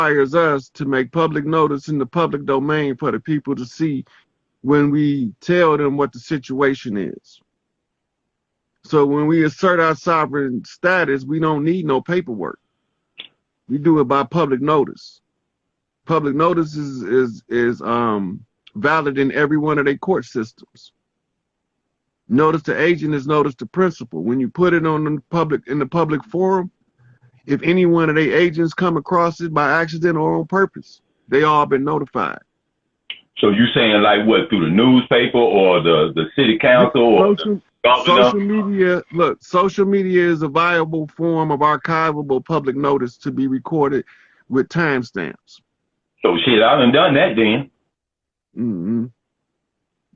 requires us to make public notice in the public domain for the people to see when we tell them what the situation is. So when we assert our sovereign status, we don't need no paperwork. We do it by public notice. Public notice is valid in every one of their court systems. Notice to agent is notice to principal. When you put it on the public forum, if any one of their agents come across it by accident or on purpose, they all been notified. So you saying like what, through the newspaper or the city council or social media? Look, social media is a viable form of archivable public notice to be recorded with timestamps. So shit, I done that then. Mm-hmm.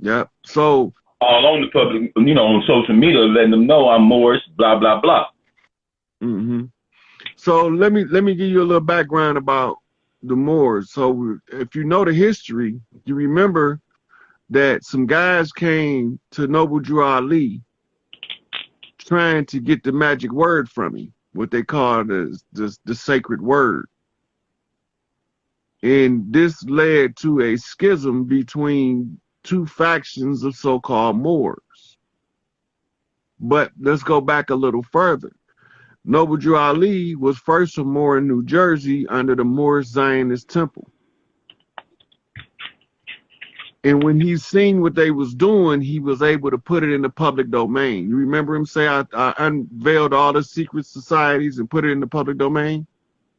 Yep. So all on the public, on social media, letting them know I'm Moorish, blah blah blah. Mm-hmm. So let me give you a little background about the Moors. So if you know the history, you remember that some guys came to Noble Drew Ali trying to get the magic word from him, what they call the sacred word. And this led to a schism between two factions of so-called Moors. But let's go back a little further. Noble Drew Ali was first a Moor in New Jersey under the Moorish Zionist temple. And when he seen what they was doing, he was able to put it in the public domain. You remember him say, I unveiled all the secret societies and put it in the public domain?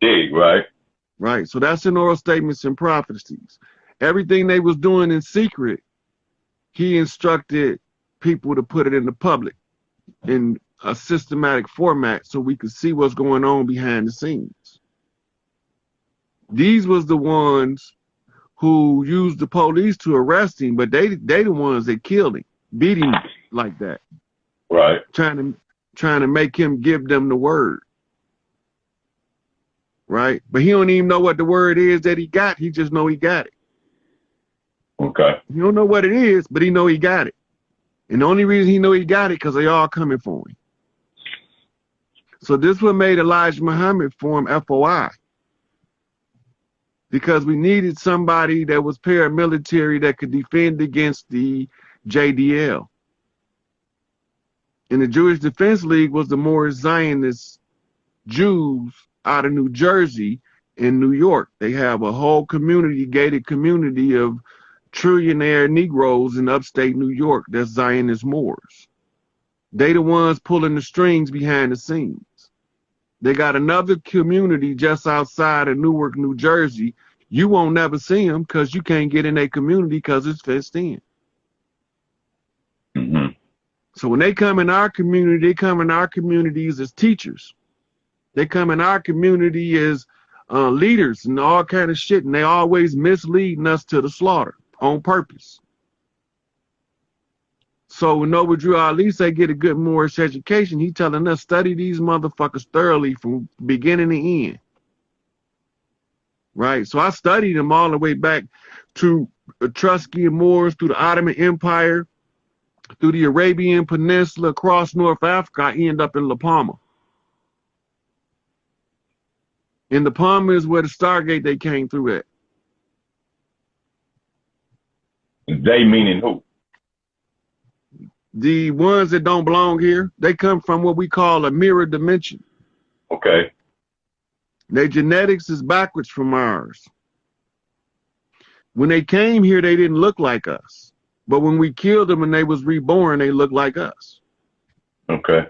Dig, right. Right. So that's in oral statements and prophecies. Everything they was doing in secret, he instructed people to put it in the public in a systematic format so we could see what's going on behind the scenes. These was the ones who used the police to arrest him, but they the ones that killed him, beat him like that. Right. Trying to make him give them the word. Right? But he don't even know what the word is that he got. He just know he got it. Okay. He don't know what it is, but he know he got it. And the only reason he know he got it because they all coming for him. So this what made Elijah Muhammad form FOI. Because we needed somebody that was paramilitary that could defend against the JDL. And the Jewish Defense League was the Moorish Zionist Jews out of New Jersey and New York. They have a whole community, gated community of trillionaire Negroes in upstate New York that's Zionist Moors. They the ones pulling the strings behind the scenes. They got another community just outside of Newark, New Jersey. You won't never see them because you can't get in a community because it's fenced in. Mm-hmm. So when they come in our community, they come in our communities as teachers. They come in our community as leaders and all kind of shit, and they always misleading us to the slaughter on purpose. So when Noble Drew Ali say get a good Moorish education, he telling us study these motherfuckers thoroughly from beginning to end. Right? So I studied them all the way back to Etruscan Moors, through the Ottoman Empire, through the Arabian Peninsula, across North Africa. I end up in La Palma. And La Palma is where the Stargate they came through at. They meaning who? The ones that don't belong here, they come from what we call a mirror dimension. Okay. Their genetics is backwards from ours. When they came here, they didn't look like us. But when we killed them and they was reborn, they looked like us. Okay.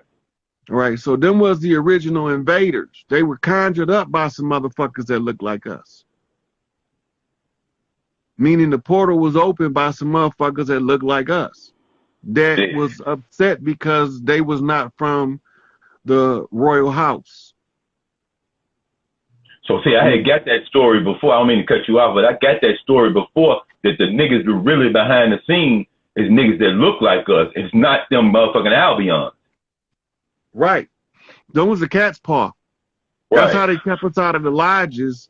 All right, so them was the original invaders. They were conjured up by some motherfuckers that looked like us. Meaning the portal was opened by some motherfuckers that looked like us. That was upset because they was not from the royal house. So see, I had got that story before. I don't mean to cut you off, but I got that story before that the niggas were really behind the scene is niggas that look like us. It's not them motherfucking Albion. Right. Those was the cat's paw. Right. That's how they kept us out of the lodges.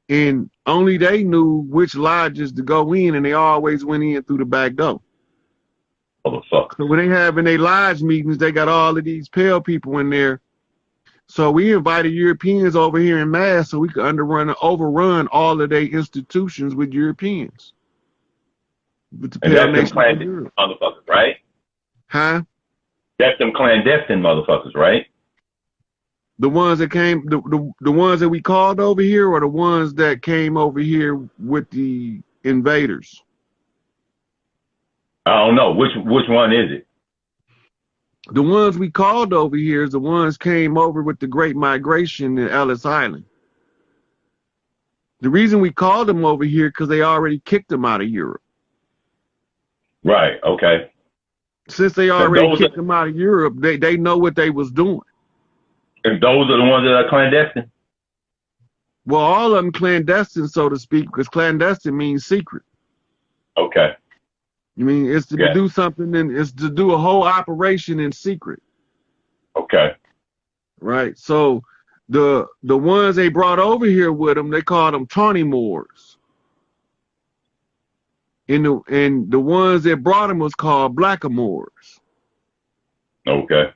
And only they knew which lodges to go in, and they always went in through the back door. Motherfucker. So when they having their lodge meetings, they got all of these pale people in there So we invited Europeans over here in mass so we could overrun all of their institutions with Europeans. With the And that's them Paramation of clandestine Europe. motherfuckers, right? Huh? That's them clandestine motherfuckers, right? The ones that came, the ones that we called over here, or the ones that came over here with the invaders? I don't know. Which one is it? The ones we called over here is the ones came over with the Great Migration in Ellis Island. The reason we called them over here because they already kicked them out of Europe. Right, okay. Since they already kicked them out of Europe, they know what they was doing. And those are the ones that are clandestine? Well, all of them clandestine, so to speak, because clandestine means secret. Okay. You mean it's to do something, and it's to do a whole operation in secret. Okay. Right. So the ones they brought over here with them, they called them tawny Moors. And the ones that brought them was called blackamoors. Okay.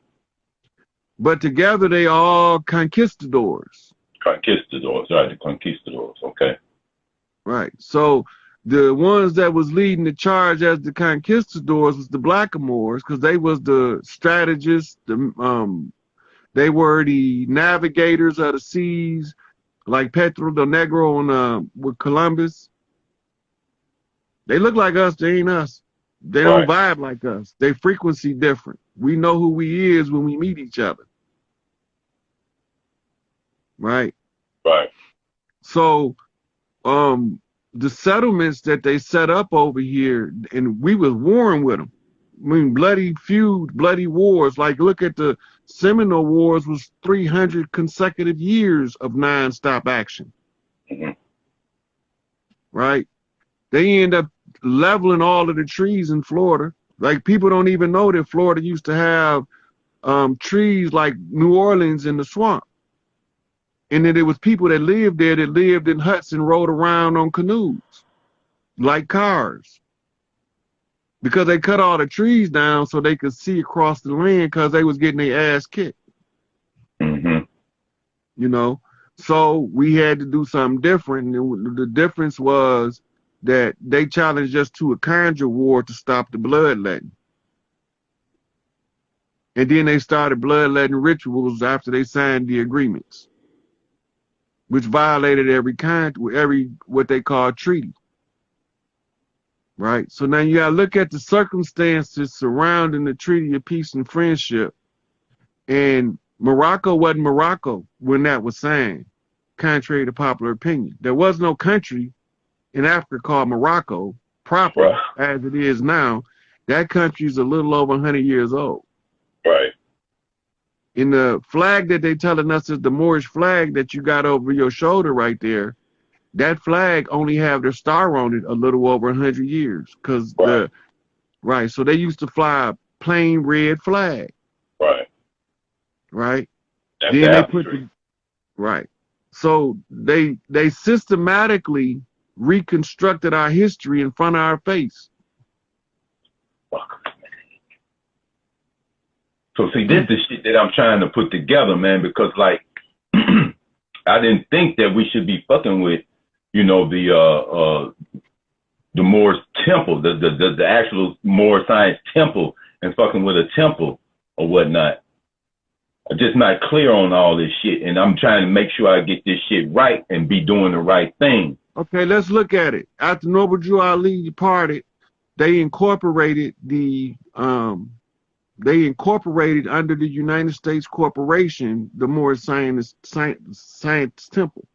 But together they all conquistadors. Conquistadors, right? The conquistadors. Okay. Right. So the ones that was leading the charge as the conquistadors was the blackamoors, because they was the strategists. They were the navigators of the seas, like Pedro del Negro with Columbus. They look like us. They ain't us. They don't vibe like us. They frequency different. We know who we is when we meet each other. Right. Right. So, the settlements that they set up over here, and we was warring with them. I mean, bloody feuds, bloody wars. Like, look at the Seminole Wars was 300 consecutive years of nonstop action. Mm-hmm. Right? They end up leveling all of the trees in Florida. Like, people don't even know that Florida used to have trees like New Orleans in the swamp. And then there was people that lived there that lived in huts and rode around on canoes, like cars. Because they cut all the trees down so they could see across the land because they was getting their ass kicked. Mm-hmm. You know? So we had to do something different. And the difference was that they challenged us to a conjure war to stop the bloodletting. And then they started bloodletting rituals after they signed the agreements, which violated every what they call treaty. Right? So now you gotta look at the circumstances surrounding the Treaty of Peace and Friendship. And Morocco wasn't Morocco when that was signed, contrary to popular opinion. There was no country in Africa called Morocco proper as it is now. That country is a little over 100 years old. Right. In the flag that they telling us is the Moorish flag that you got over your shoulder right there, that flag only have their star on it a little over 100 years. Cause so they used to fly a plain red flag. Right. Right. That's then they put So they systematically reconstructed our history in front of our face. So see, this is the shit that I'm trying to put together, man, because like I didn't think that we should be fucking with, you know, the Moorish temple, the actual Moorish science temple, and fucking with a temple or whatnot. I'm just not clear on all this shit, and I'm trying to make sure I get this shit right and be doing the right thing. Okay, let's look at it. After Noble Drew Ali departed, they incorporated under the United States Corporation the Moorish Science Temple.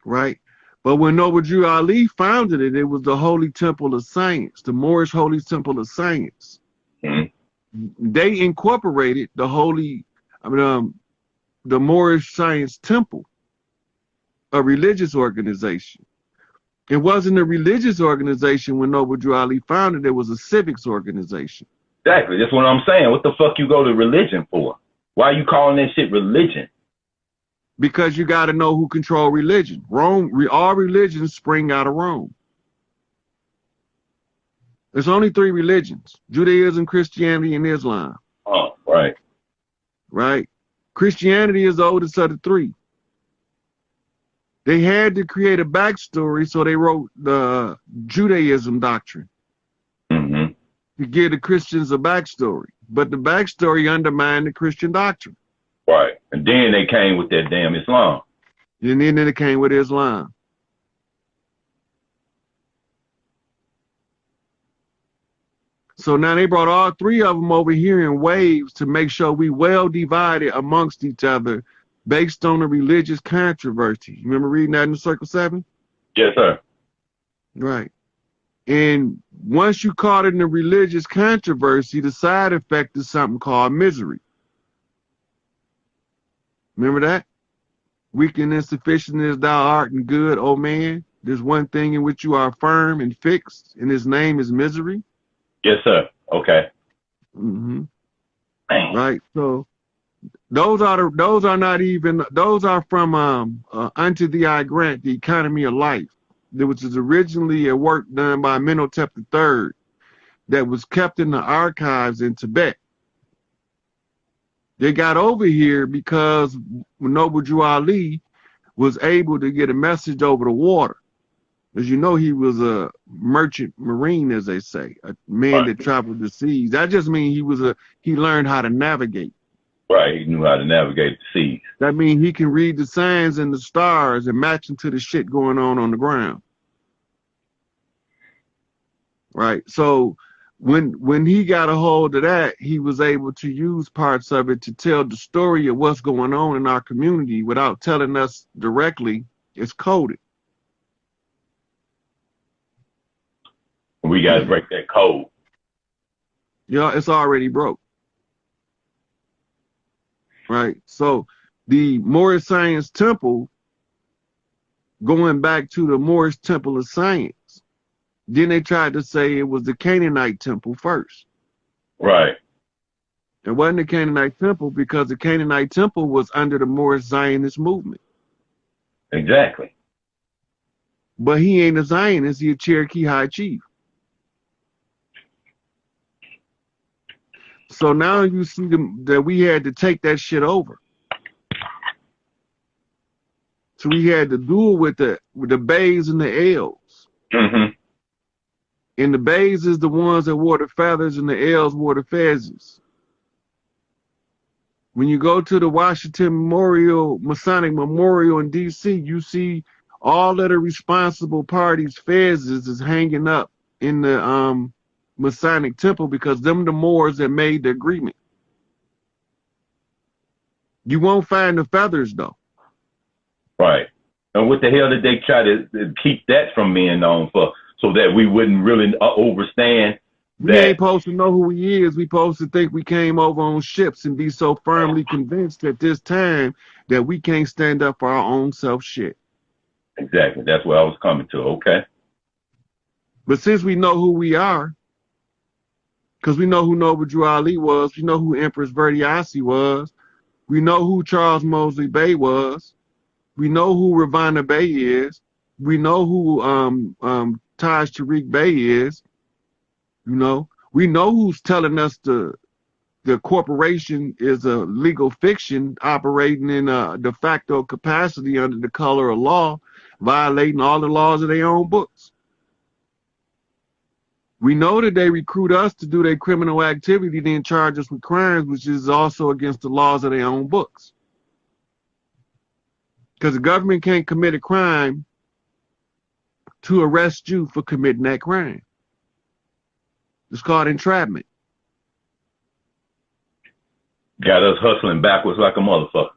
Right? But when Noble Drew Ali founded it, it was the Holy Temple of Science, the Moorish Holy Temple of Science. Mm-hmm. They incorporated the Moorish Science Temple, a religious organization. It wasn't a religious organization when Noble Drew Ali founded it. It was a civics organization. Exactly. That's what I'm saying. What the fuck you go to religion for? Why are you calling that shit religion? Because you got to know who control religion. Rome, all religions spring out of Rome. There's only 3 religions: Judaism, Christianity, and Islam. Oh, right. Right. Christianity is the oldest of the three. They had to create a backstory, so they wrote the Judaism doctrine to give the Christians a backstory. But the backstory undermined the Christian doctrine. Right. And then they came with that damn Islam. And then it came with Islam. So now they brought all three of them over here in waves to make sure we well divided amongst each other based on a religious controversy. You remember reading that in Circle 7? Yes, sir. Right. And once you caught in the religious controversy, the side effect is something called misery. Remember that? Weak and insufficient as thou art and good, O man. There's one thing in which you are firm and fixed, and his name is misery. Yes, sir. Okay. Right. So those are from Unto Thee I Grant, The Economy of Life, which is originally a work done by Amenhotep III that was kept in the archives in Tibet. They got over here because Noble Drew Ali was able to get a message over the water. As you know, he was a merchant marine, as they say, a man that traveled the seas. That just means he learned how to navigate. Right, he knew how to navigate the seas. That means he can read the signs and the stars and match them to the shit going on the ground. Right, so when he got a hold of that, he was able to use parts of it to tell the story of what's going on in our community without telling us directly. It's coded. We got to break that code. Yeah, it's already broke. Right. So the Moorish Science Temple, going back to the Moorish Temple of Science, then they tried to say it was the Canaanite Temple first. Right. It wasn't the Canaanite Temple because the Canaanite Temple was under the Moorish Zionist movement. Exactly. But he ain't a Zionist, he a Cherokee High Chief. So now you see that we had to take that shit over. So we had to duel with the Bays and the L's. And the Bays is the ones that wore the feathers and the L's wore the fezzes. When you go to the Washington Masonic Memorial in D.C., you see all of the responsible parties' fezzes is hanging up in the Masonic Temple because them the Moors that made the agreement. You won't find the feathers though. Right. And what the hell did they try to keep that from being known for? So that we wouldn't really understand that. We ain't supposed to know who he is. We supposed to think we came over on ships and be so firmly convinced at this time that we can't stand up for our own self shit. Exactly. That's where I was coming to. Okay. But since we know who we are, because we know who Noble Drew Ali was, we know who Empress Verdiasi was, we know who Charles Mosley Bay was, we know who Ravana Bay is, we know who Taj Tariq Bey is, you know, we know who's telling us the corporation is a legal fiction operating in a de facto capacity under the color of law, violating all the laws of their own books. We know that they recruit us to do their criminal activity, then charge us with crimes, which is also against the laws of their own books. Because the government can't commit a crime to arrest you for committing that crime. It's called entrapment. Got us hustling backwards like a motherfucker.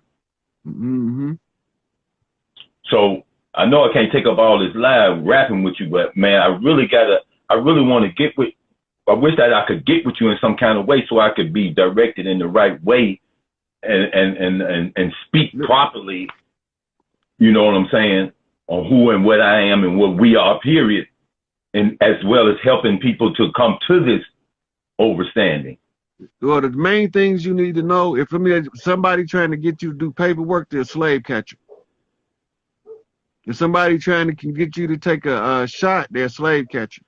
So I know I can't take up all this live rapping with you, but man, I really want to get with, I wish that I could get with you in some kind of way so I could be directed in the right way and speak properly, you know what I'm saying, on who and what I am and what we are, period, and as well as helping people to come to this understanding. Well, the main things you need to know, if somebody trying to get you to do paperwork, they're a slave catcher. If somebody trying to get you to take a shot, they're a slave catcher.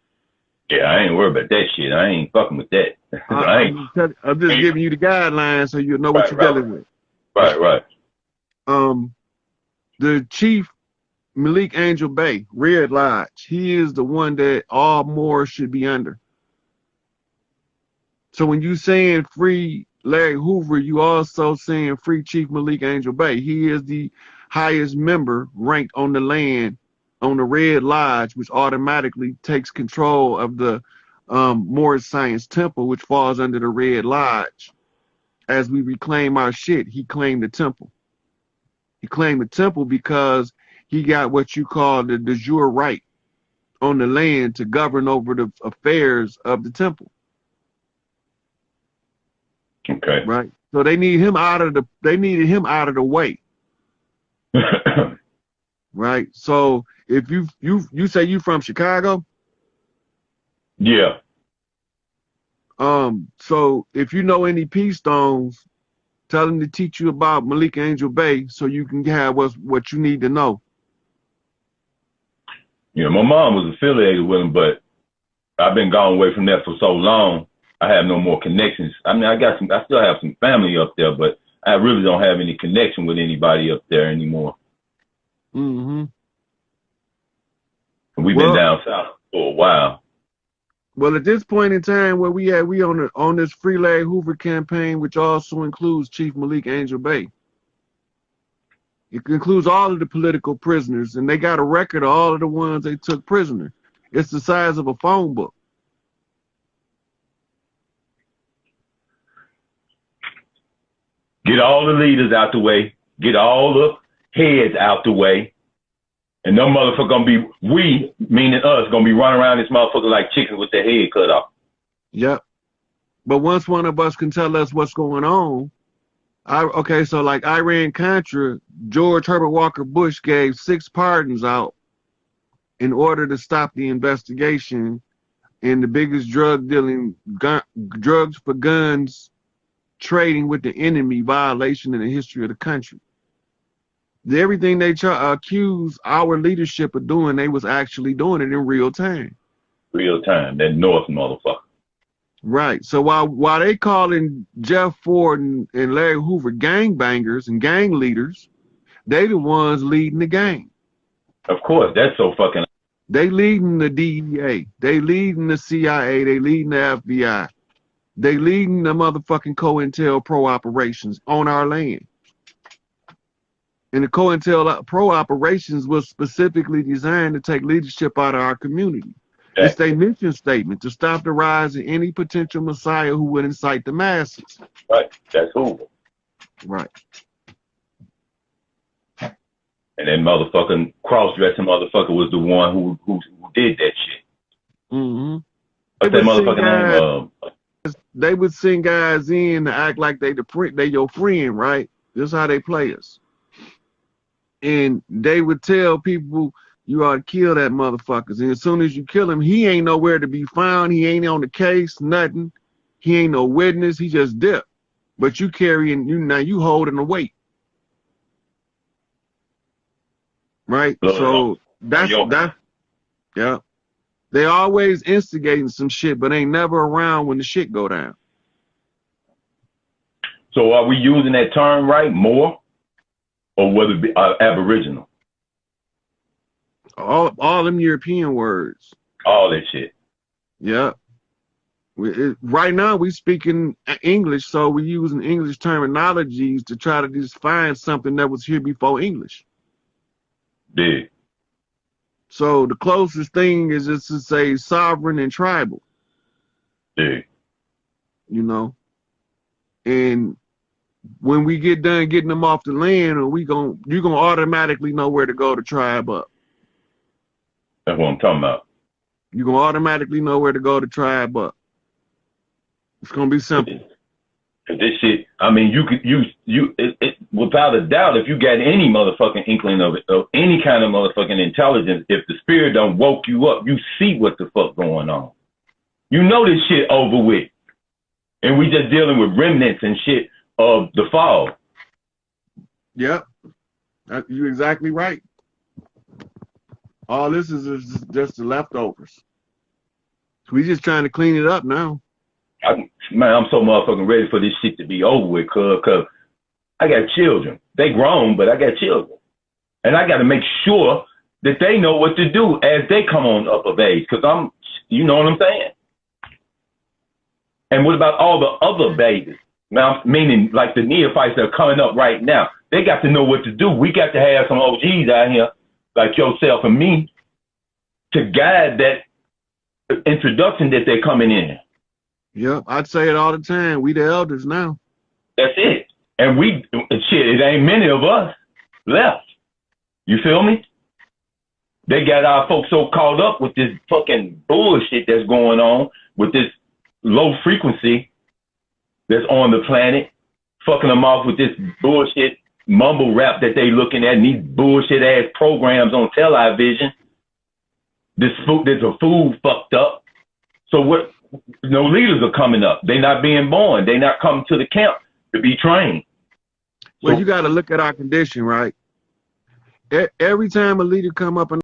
Yeah, I ain't worried about that shit. I ain't fucking with that. I'm just giving you the guidelines so you know what you're dealing with. Right. The chief Malik Angel Bay, Red Lodge, he is the one that all Moors should be under. So when you saying free Larry Hoover, you also saying free Chief Malik Angel Bay. He is the highest member ranked on the land on the Red Lodge, which automatically takes control of the Moorish Science Temple, which falls under the Red Lodge. As we reclaim our shit, he claimed the temple. He claimed the temple because he got what you call the de jure right on the land to govern over the affairs of the temple. Okay. Right. So they need him out of the. They needed him out of the way. Right. So if you say you from Chicago. Yeah. So if you know any peace stones, tell them to teach you about Malik Angel Bay so you can have what you need to know. Yeah, my mom was affiliated with him, but I've been gone away from that for so long. I have no more connections. I mean, I still have some family up there, but I really don't have any connection with anybody up there anymore. Mm-hmm. We've been down south for a while. Well, at this point in time, where we on this Free Larry Hoover campaign, which also includes Chief Malik Angel Bay. It includes all of the political prisoners, and they got a record of all of the ones they took prisoner. It's the size of a phone book. Get all the leaders out the way. Get all the heads out the way. And them motherfuckers gonna be, we, meaning us, gonna be running around this motherfucker like chickens with their head cut off. Yep. But once one of us can tell us what's going on, okay, so like Iran-Contra, George Herbert Walker Bush gave 6 pardons out in order to stop the investigation in the biggest drugs for guns trading with the enemy violation in the history of the country. Everything they accuse our leadership of doing, they was actually doing it in real time. Real time, that North motherfucker. Right. So while they calling Jeff Ford and Larry Hoover gangbangers and gang leaders, they the ones leading the gang. Of course, that's so fucking. They leading the DEA. They leading the CIA. They leading the FBI. They leading the motherfucking COINTELPRO operations on our land. And the COINTELPRO operations was specifically designed to take leadership out of our community. Okay. It's their mission statement to stop the rise of any potential messiah who would incite the masses. Right. That's Hoover. Right. And that motherfucking cross-dressing motherfucker was the one who did that shit. Mm-hmm. What's that motherfucking name? They would send guys in to act like they your friend, right? This is how they play us. And they would tell people, you ought to kill that motherfuckers. And as soon as you kill him, he ain't nowhere to be found. He ain't on the case, nothing. He ain't no witness. He just dipped. But you carrying, now you holding the weight. Right? So that's, yeah. They always instigating some shit, but ain't never around when the shit go down. So are we using that term right, Moor? Or whether it be Aboriginal? All them European words. All that shit. Yeah. Right now we speaking English, so we using English terminologies to try to just find something that was here before English. Big. So the closest thing is just to say sovereign and tribal. Big. You know? And when we get done getting them off the land, you're gonna automatically know where to go to tribe up. That's what I'm talking about. You're gonna automatically know where to go to tribe up. It's gonna be simple. This shit, I mean, you could without a doubt, if you got any motherfucking inkling of it, of any kind of motherfucking intelligence, if the spirit don't woke you up, you see what the fuck going on. You know this shit over with, and we just dealing with remnants and shit of the fall. Yep, you're exactly right. All this is just the leftovers. We just trying to clean it up now. Man, I'm so motherfucking ready for this shit to be over with, cuz I got children. They grown, but I got children. And I got to make sure that they know what to do as they come on up of age. Because you know what I'm saying? And what about all the other babies? Now, meaning like the neophytes that are coming up right now. They got to know what to do. We got to have some OGs out here, like yourself and me, to guide that introduction that they're coming in. Yep, I'd say it all the time. We the elders now. That's it. And it ain't many of us left. You feel me? They got our folks so caught up with this fucking bullshit that's going on, with this low frequency that's on the planet, fucking them off with this bullshit mumble rap that they looking at, and these bullshit ass programs on television. There's a food fucked up. So what? No leaders are coming up. They're not being born. They're not coming to the camp to be trained. Well, you got to look at our condition, right? Every time a leader come up and